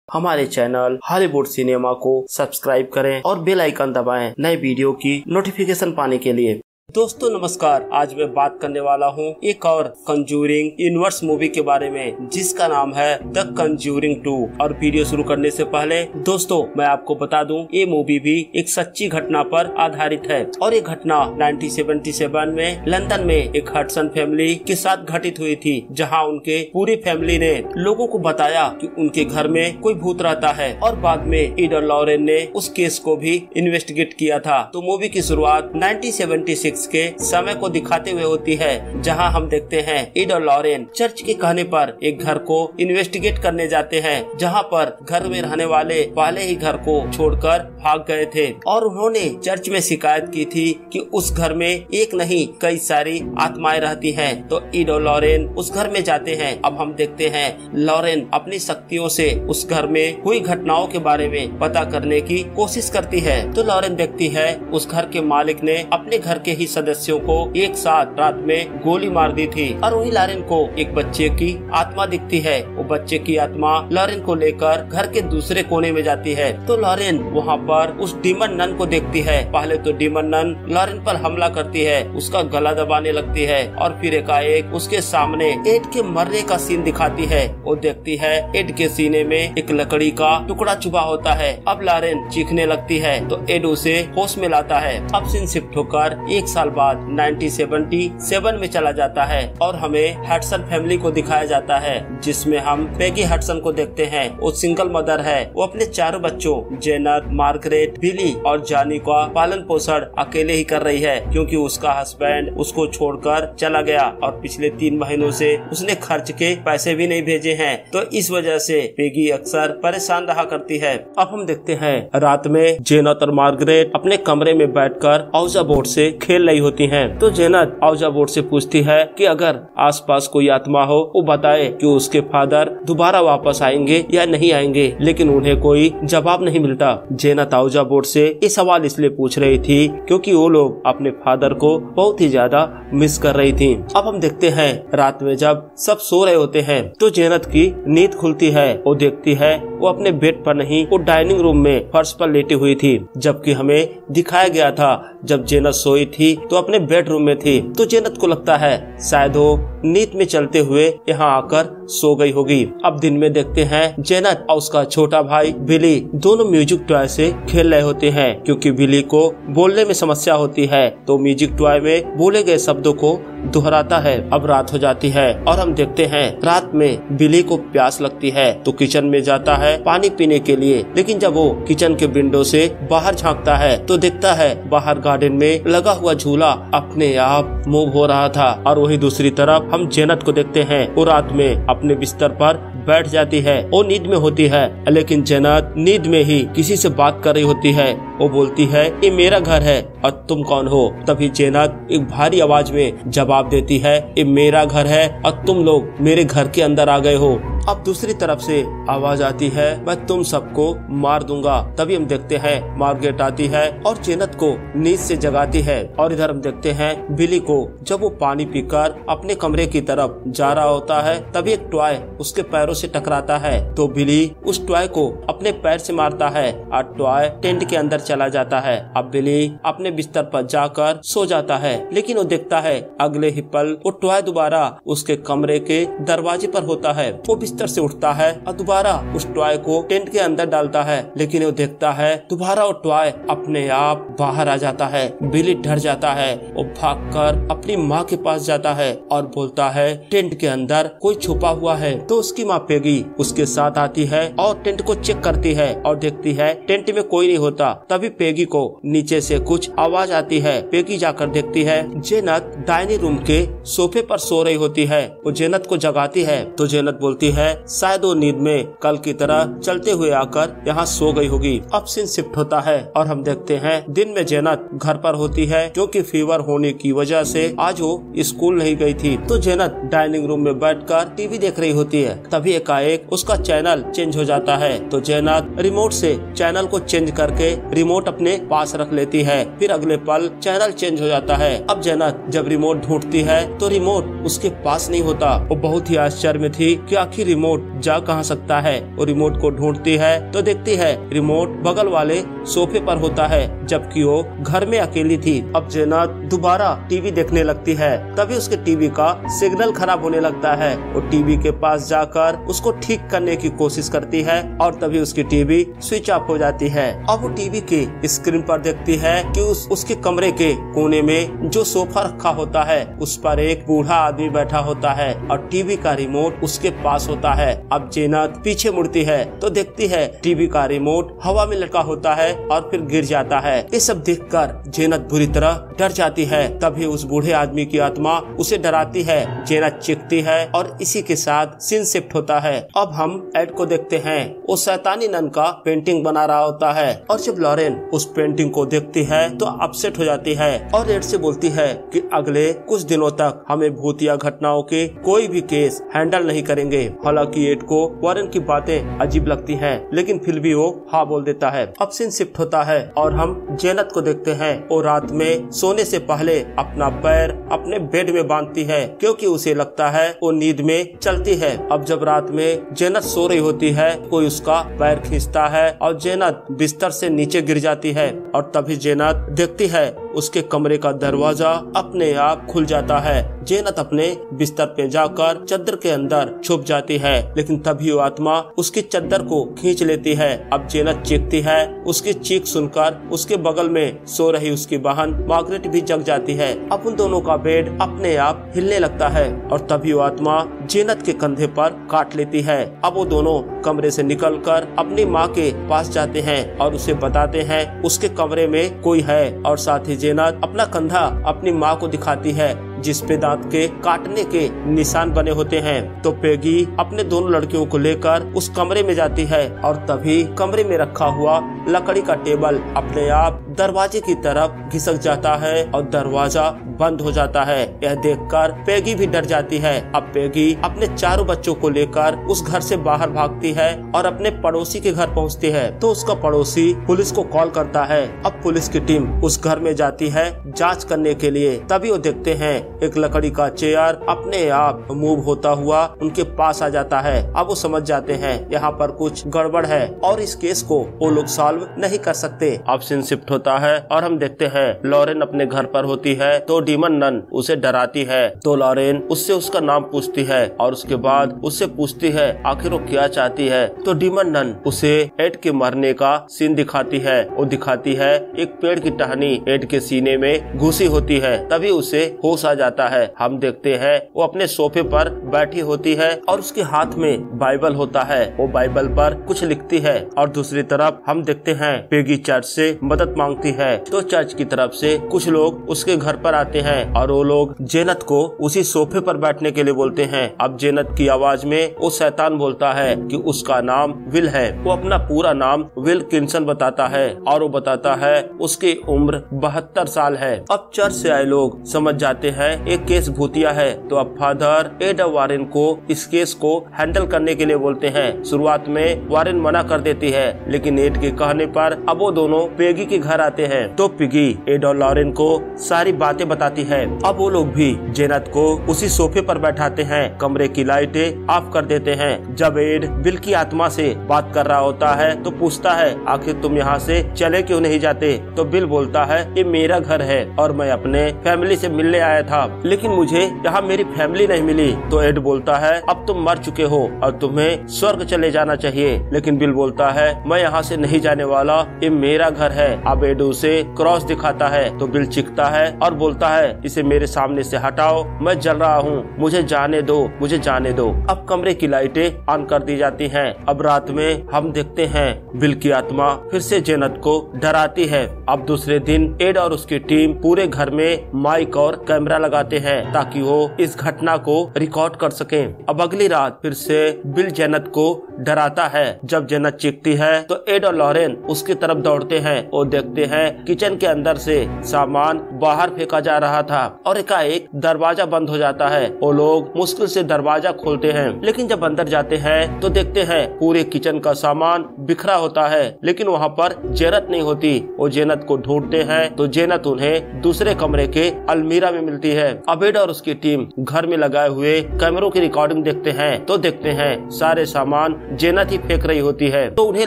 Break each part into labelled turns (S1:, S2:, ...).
S1: हमारे channel Hollywood cinema को subscribe करें और बेल आइकन दबाएं नए वीडियो की नोटिफिकेशन पाने के लिए। दोस्तों नमस्कार, आज मैं बात करने वाला हूँ एक और कंजूरिंग यूनिवर्स मूवी के बारे में जिसका नाम है द कंजूरिंग 2। और वीडियो शुरू करने से पहले दोस्तों मैं आपको बता दूं ये मूवी भी एक सच्ची घटना पर आधारित है और ये घटना 1977 में लंदन में एक हडसन फैमिली के साथ घटित हुई थी, जहाँ उनके पूरी फैमिली ने लोगों को बताया कि उनके घर में कोई भूत रहता है और बाद में एडा लॉरेन ने उस केस को भी इन्वेस्टिगेट किया था। तो मूवी की शुरुआत 1976 के समय को दिखाते हुए होती है, जहां हम देखते हैं एडा लॉरेन चर्च के कहने पर एक घर को इन्वेस्टिगेट करने जाते हैं, जहां पर घर में रहने वाले पहले ही घर को छोड़कर भाग गए थे और उन्होंने चर्च में शिकायत की थी कि उस घर में एक नहीं कई सारी आत्माएं रहती हैं। तो एडा लॉरेन उस घर में जाते हैं। अब हम देखते हैं लॉरेन अपनी शक्तियों से उस घर में हुई घटनाओं के बारे में पता करने की कोशिश करती है। तो लॉरेन देखती है उस घर के मालिक ने अपने घर के सदस्यों को एक साथ रात में गोली मार दी थी और वही लॉरेन को एक बच्चे की आत्मा दिखती है। वो बच्चे की आत्मा लॉरेन को लेकर घर के दूसरे कोने में जाती है। तो लॉरेन वहाँ पर उस डीमन नन को देखती है। पहले तो डीमन नन लॉरेन पर हमला करती है, उसका गला दबाने लगती है और फिर एकाएक उसके सामने एड के मरने का सीन दिखाती है। वो देखती है एड के सीने में एक लकड़ी का टुकड़ा चुभा होता है। अब लॉरेन चीखने लगती है तो एड उसे होश में लाता है। अब सीन शिफ्ट होकर एक साल बाद 1977 में चला जाता है और हमें हडसन फैमिली को दिखाया जाता है, जिसमें हम पेगी हडसन को देखते हैं। वो सिंगल मदर है। वो अपने चारों बच्चों जेनत, मार्गरेट, बिली और जॉनी का पालन पोषण अकेले ही कर रही है, क्योंकि उसका हस्बैंड उसको छोड़कर चला गया और पिछले 3 महीनों से उसने खर्च के पैसे भी नहीं भेजे हैं। तो इस वजह से पेगी अक्सर परेशान रहा करती है। अब हम देखते हैं रात में जेनत और मार्गरेट अपने कमरे में बैठकर औजा बोर्ड से खेल रही होती हैं। तो जेनत औजा बोर्ड से पूछती है कि अगर आसपास कोई आत्मा हो वो बताए कि उसके फादर दोबारा वापस आएंगे या नहीं आएंगे, लेकिन उन्हें कोई जवाब नहीं मिलता। जेनत औजा बोर्ड से ये सवाल इसलिए पूछ रही थी क्योंकि वो लोग अपने फादर को बहुत ही ज्यादा मिस कर रही थी। अब हम देखते हैं रात में जब सब सो रहे होते हैं तो जेनत की नींद खुलती है। वो देखती है वो अपने बेड पर नहीं, वो डाइनिंग रूम में फर्श पर लेटी हुई थी, जबकि हमें दिखाया गया था जब जेनत सोई थी तो अपने बेडरूम में थी। तो जेनत को लगता है शायद वो नींद में चलते हुए यहाँ आकर सो गई होगी। अब दिन में देखते हैं जेनत और उसका छोटा भाई बिली दोनों म्यूजिक टॉय से खेल रहे होते हैं, क्योंकि बिली को बोलने में समस्या होती है तो म्यूजिक टॉय में बोले गए शब्दों को दोहराता है। अब रात हो जाती है और हम देखते हैं रात में बिली को प्यास लगती है तो किचन में जाता है पानी पीने के लिए, लेकिन जब वो किचन के विंडो से बाहर झांकता है तो देखता है बाहर गार्डन में लगा हुआ झूला अपने आप मूव हो रहा था। और वही दूसरी तरफ हम जेनत को देखते हैं, वो रात में अपने बिस्तर पर बैठ जाती है। वो नींद में होती है, लेकिन जेनत नींद में ही किसी से बात कर रही होती है। वो बोलती है ये मेरा घर है और तुम कौन हो। तभी जेनत एक भारी आवाज में जवाब देती है ये मेरा घर है और तुम लोग मेरे घर के अंदर आ गए हो। अब दूसरी तरफ से आवाज आती है मैं तुम सबको मार दूंगा। तभी हम देखते हैं मार्गरेट आती है और जेनत को नींद से जगाती है। और इधर हम देखते हैं बिली को जब वो पानी पीकर अपने कमरे की तरफ जा रहा होता है, तभी एक टॉय उसके पैरों से टकराता है। तो बिली उस टॉय को अपने पैर से मारता है और टॉय टेंट के अंदर चला जाता है। अब बिली अपने बिस्तर पर जाकर सो जाता है, लेकिन वो देखता है अगले ही पल वो टॉय दोबारा उसके कमरे के दरवाजे पर होता है। वो बिस्तर से उठता है और दोबारा उस टॉय को टेंट के अंदर डालता है, लेकिन वो देखता है दोबारा वो टॉय अपने आप बाहर आ जाता है। बिली डर जाता है, वो भागकर अपनी माँ के पास जाता है और बोलता है टेंट के अंदर कोई छुपा हुआ है। तो उसकी माँ पेगी उसके साथ आती है और टेंट को चेक करती है और देखती है टेंट में कोई नहीं होता। तभी पेगी को नीचे से कुछ आवाज आती है। पेगी जाकर देखती है जेनत डाइनिंग रूम के सोफे पर सो रही होती है। वो जेनत को जगाती है तो जेनत बोलती है शायद वो नींद में कल की तरह चलते हुए आकर यहाँ सो गई होगी। अब सीन शिफ्ट होता है और हम देखते हैं दिन में जेनत घर पर होती है, क्योंकि फीवर होने की वजह से आज वो स्कूल नहीं गई थी। तो जेनत डाइनिंग रूम में बैठकर टीवी देख रही होती है। तभी एकाएक उसका चैनल चेंज हो जाता है। तो जेनत रिमोट से चैनल को चेंज करके रिमोट अपने पास रख लेती है। फिर फिर अगले पल चैनल चेंज हो जाता है। अब जेनत जब रिमोट ढूंढती है तो रिमोट उसके पास नहीं होता। वो बहुत ही आश्चर्य में थी कि आखिर रिमोट जा कहाँ सकता है। वो रिमोट को ढूंढती है तो देखती है रिमोट बगल वाले सोफे पर होता है, जबकि वो घर में अकेली थी। अब जेनत दोबारा टीवी देखने लगती है, तभी उसके टीवी का सिग्नल खराब होने लगता है। वो टीवी के पास जाकर उसको ठीक करने की कोशिश करती है और तभी उसकी टीवी स्विच ऑफ हो जाती है। अब वो टीवी के स्क्रीन पर देखती है कि उसके कमरे के कोने में जो सोफा रखा होता है उस पर एक बूढ़ा आदमी बैठा होता है और टीवी का रिमोट उसके पास होता है। अब जेनत पीछे मुड़ती है तो देखती है टीवी का रिमोट हवा में लटका होता है और फिर गिर जाता है। ये सब देखकर जेनत बुरी तरह डर जाती है। तभी उस बूढ़े आदमी की आत्मा उसे डराती है। जेनत चीखती है और इसी के साथ सीन शिफ्ट होता है। अब हम एड को देखते हैं। वो शैतानी नन का पेंटिंग बना रहा होता है और जब लॉरेन उस पेंटिंग को देखती है तो अपसेट हो जाती है और एड से बोलती है कि अगले कुछ दिनों तक हमें भूतिया घटनाओं के कोई भी केस हैंडल नहीं करेंगे। हालांकि एड को वॉरेन की बातें अजीब लगती हैं, लेकिन फिर भी वो हाँ बोल देता है। अब सीन शिफ्ट होता है और हम जेनत को देखते हैं। वो रात में सोने से पहले अपना पैर अपने बेड में बांधती है क्योंकि उसे लगता है वो नींद में चलती है। अब जब रात में जेनत सो रही होती है, कोई उसका पैर खींचता है और जेनत बिस्तर से नीचे गिर जाती है और तभी जेनत देखती है उसके कमरे का दरवाजा अपने आप खुल जाता है। जेनत अपने बिस्तर पे जाकर चादर के अंदर छुप जाती है, लेकिन तभी वो आत्मा उसकी चादर को खींच लेती है। अब जेनत चीखती है। उसकी चीख सुनकर उसके बगल में सो रही उसकी बहन मार्गरेट भी जग जाती है। अब उन दोनों का बेड अपने आप हिलने लगता है और तभी वो आत्मा जेनत के कंधे पर काट लेती है। अब वो दोनों कमरे से निकलकर अपनी माँ के पास जाते हैं और उसे बताते हैं उसके कमरे में कोई है और साथ ही जेनत अपना कंधा अपनी माँ को दिखाती है जिस पे दांत के काटने के निशान बने होते हैं। तो पेगी अपने दोनों लड़कियों को लेकर उस कमरे में जाती है और तभी कमरे में रखा हुआ लकड़ी का टेबल अपने आप दरवाजे की तरफ घिसक जाता है और दरवाजा बंद हो जाता है। यह देखकर पेगी भी डर जाती है। अब पेगी अपने चारों बच्चों को लेकर उस घर से बाहर भागती है और अपने पड़ोसी के घर पहुंचती है तो उसका पड़ोसी पुलिस को कॉल करता है। अब पुलिस की टीम उस घर में जाती है जांच करने के लिए। तभी वो देखते हैं एक लकड़ी का चेयर अपने आप मूव होता हुआ उनके पास आ जाता है। अब वो समझ जाते हैं यहाँ पर कुछ गड़बड़ है और इस केस को वो लोग सॉल्व नहीं कर सकते। अब सीन शिफ्ट होता है और हम देखते हैं लॉरेन अपने घर पर होती है तो डीमन नन उसे डराती है। तो लॉरेन उससे उसका नाम पूछती है और उसके बाद उससे पूछती है आखिर वो क्या चाहती है। तो डीमन नन उसे एड के मरने का सीन दिखाती है। वो दिखाती है एक पेड़ की टहनी एड के सीने में घुसी होती है। तभी उसे होश आ जाता है। हम देखते हैं वो अपने सोफे पर बैठी होती है और उसके हाथ में बाइबल होता है। वो बाइबल पर कुछ लिखती है और दूसरी तरफ हम देखते हैं पेगी चर्च से मदद मांगती है। तो चर्च की तरफ से कुछ लोग उसके घर पर आते हैं और वो लोग जेनत को उसी सोफे पर बैठने के लिए बोलते हैं। अब जेनत की आवाज में वो शैतान बोलता है कि उसका नाम विल है। वो अपना पूरा नाम विल किन्सन बताता है और वो बताता है उसकी उम्र 72 साल है। अब चर्च से आए लोग समझ जाते हैं एक केस भूतिया है तो अब फादर एड वारेन को इस केस को हैंडल करने के लिए बोलते हैं। शुरुआत में वारेन मना कर देती है, लेकिन एड के कहने पर अब वो दोनों पेगी के घर आते हैं। तो पिगी एड और लॉरेन को सारी बातें बताती है। अब वो लोग भी जेनत को उसी सोफे पर बैठाते हैं, कमरे की लाइटें ऑफ कर देते हैं। जब एड बिल की आत्मा से बात कर रहा होता है तो पूछता है आखिर तुम यहाँ से चले क्यों नहीं जाते। तो बिल बोलता है ये मेरा घर है और मैं अपने फैमिली से मिलने आया था, लेकिन मुझे यहाँ मेरी फैमिली नहीं मिली। तो एड बोलता है अब तुम मर चुके हो और तुम्हें स्वर्ग चले जाना चाहिए, लेकिन बिल बोलता है मैं यहाँ से नहीं जाने वाला, ये मेरा घर है। अब एड उसे क्रॉस दिखाता है तो बिल चीखता है और बोलता है इसे मेरे सामने से हटाओ, मैं जल रहा हूँ, मुझे जाने दो, मुझे जाने दो। अब कमरे की लाइटें ऑन कर दी जाती हैं। अब रात में हम देखते हैं बिल की आत्मा फिर से जेनत को डराती है। अब दूसरे दिन एड और उसकी टीम पूरे घर में माइक और कैमरा लगा लगाते हैं ताकि वो इस घटना को रिकॉर्ड कर सके। अब अगली रात फिर से बिल जेनेट को डराता है। जब जेनेट चीखती है तो एड और लॉरेन उसकी तरफ दौड़ते हैं और देखते हैं किचन के अंदर से सामान बाहर फेंका जा रहा था और एकाएक दरवाजा बंद हो जाता है। वो लोग मुश्किल से दरवाजा खोलते हैं, लेकिन जब अंदर जाते हैं तो देखते हैं पूरे किचन का सामान बिखरा होता है, लेकिन वहाँ पर जेनेट नहीं होती। वो जेनेट को ढूंढते हैं तो जेनेट उन्हें दूसरे कमरे के अलमीरा में मिलती है। अब एड और उसकी टीम घर में लगाए हुए कैमरों की रिकॉर्डिंग देखते हैं तो देखते हैं सारे सामान जेनेट ही फेंक रही होती है। तो उन्हें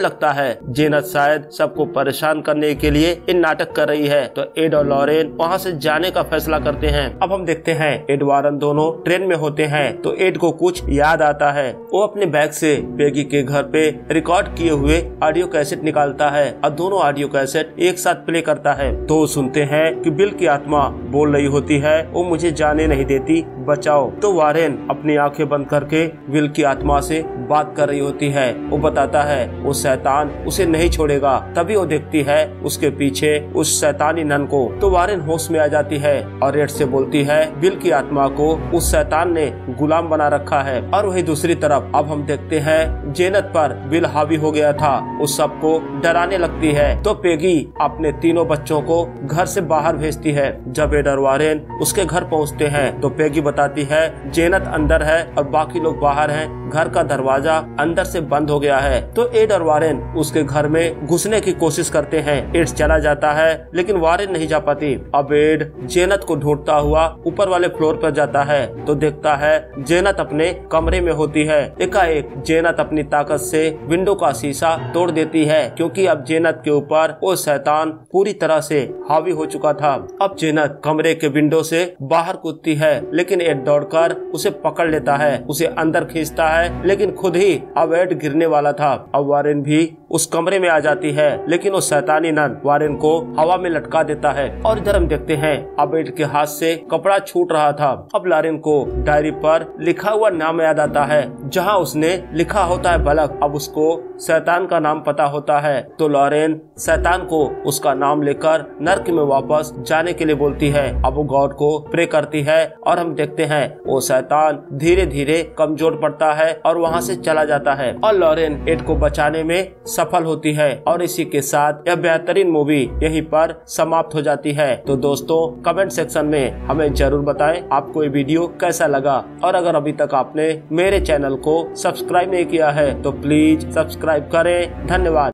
S1: लगता है जेनेट शायद सबको परेशान करने के लिए इन नाटक कर रही है। तो एड और लॉरेन वहाँ से जाने का फैसला करते हैं। अब हम देखते हैं एड वारन दोनों ट्रेन में होते हैं तो एड को कुछ याद आता है। वो अपने बैग से पेगी के घर पे रिकॉर्ड किए हुए ऑडियो कैसेट निकालता है और दोनों ऑडियो कैसेट एक साथ प्ले करता है। तो सुनते हैं कि बिल की आत्मा बोल रही होती है, वो मुझे जाने नहीं देती, बचाओ। तो वारेन अपनी आंखें बंद करके बिल की आत्मा से बात कर रही होती है। वो बताता है वो शैतान उसे नहीं छोड़ेगा। तभी वो देखती है उसके पीछे उस शैतानी नन को। तो वारेन होश में आ जाती है और रेड से बोलती है बिल की आत्मा को उस शैतान ने गुलाम बना रखा है। और वही दूसरी तरफ अब हम देखते हैं जेनेट पर बिल हावी हो गया था, उस सबको डराने लगती है। तो पेगी अपने तीनों बच्चों को घर से बाहर भेजती है। जब एड और वारेन उसके घर पहुंचते हैं तो पेगी बताती है जेनेट अंदर है और बाकी लोग बाहर हैं, घर का दरवाजा अंदर से बंद हो गया है। तो एड और वारेन उसके घर में घुसने की कोशिश करते हैं। एड चला जाता है लेकिन वारेन नहीं जा पाती। अब एड जेनेट को ढूंढता हुआ ऊपर वाले फ्लोर पर जाता है तो देखता है जेनेट अपने कमरे में होती है। एकाएक जेनेट अपनी ताकत से विंडो का शीशा तोड़ देती है, क्योंकि अब जेनेट के ऊपर वो शैतान पूरी तरह से हावी हो चुका था। अब जेनेट कमरे के विंडो से बाहर कूदती है, लेकिन एड दौड़कर उसे पकड़ लेता है, उसे अंदर खींचता है, लेकिन खुद ही अब एड गिरने वाला था। अब वारेन भी उस कमरे में आ जाती है, लेकिन वो शैतानी नन वारेन को हवा में लटका देता है। और इधर हम देखते हैं अब एड के हाथ से कपड़ा छूट रहा था। अब लॉरेन को डायरी पर लिखा हुआ नाम याद आता है, जहाँ उसने लिखा होता है बलक। अब उसको शैतान का नाम पता होता है। तो लॉरेन शैतान को उसका नाम लेकर नर्क में वापस जाने के लिए बोलती है। अब वो गॉड को प्रे करती है और हम देखते हैं वो शैतान धीरे धीरे कमजोर पड़ता है और वहाँ से चला जाता है और लॉरेन एड को बचाने में सफल होती है। और इसी के साथ यह बेहतरीन मूवी यहीं पर समाप्त हो जाती है। तो दोस्तों कमेंट सेक्शन में हमें जरूर बताएं आपको ये वीडियो कैसा लगा, और अगर अभी तक आपने मेरे चैनल को सब्सक्राइब नहीं किया है तो प्लीज सब्सक्राइब करें। धन्यवाद।